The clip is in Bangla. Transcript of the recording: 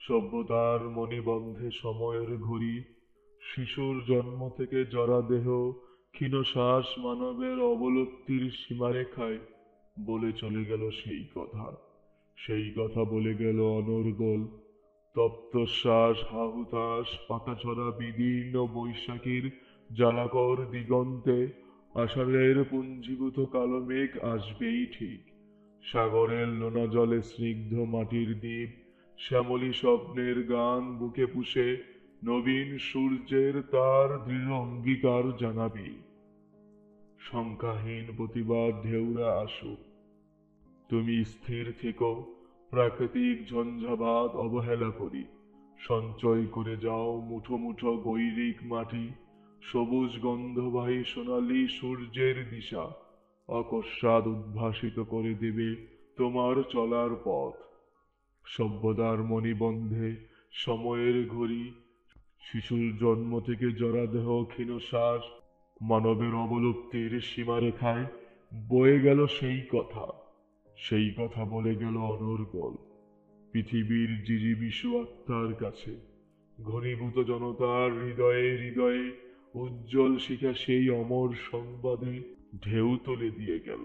সভ্যতার মণিবন্ধে সময়ের ঘড়ি, শিশুর জন্ম থেকে জরা দেহ, ক্ষীণশ্বাস মানবের অবলুপ্তির সীমারেখায় বলে চলে গেল সেই কথা। সেই কথা বলে গেল অনর্গল। তপ্তশ্বাস হাহুতাশ পাতাছড়া বিদীর্ণ বৈশাখীর জ্বালাকর দিগন্তে আষাঢ়ের পুঞ্জীভূত কালো মেঘ আসবেই ঠিক। সাগরের নোনা জলে স্নিগ্ধ মাটির দ্বীপ, শ্যামলী স্বপ্নের গান বুকে পুষে নবীন সূর্যের তার দৃঢ় অঙ্গীকার জানাবি। শঙ্কাহীন প্রতিবাদ ঢেউরা আসুক, তুমি স্থির থেকো। প্রাকৃতিক ঝঞ্ঝাবাত অবহেলা করি, সঞ্চয় করে যাও মুঠো মুঠো গৈরিক মাটি। সবুজ গন্ধবাহী সোনালী সূর্যের দিশা অকস্মাৎ উদ্ভাসিত করে দেবে তোমার চলার পথ। সভ্যতার মণিবন্ধে সময়ের ঘড়ি, শিশুর জন্ম থেকে জরাদেহ ক্ষীণশ্বাস মানবের অবলুপ্তির সীমারেখায় বয়ে গেল সেই কথা। সেই কথা বলে গেল অনর্গল পৃথিবীর জিজিবিষু আত্মার কাছে। ঘনীভূত জনতার হৃদয়ে হৃদয়ে উজ্জ্বল শিখা সেই অমর সংবাদে ঢেউ তুলে দিয়ে গেল।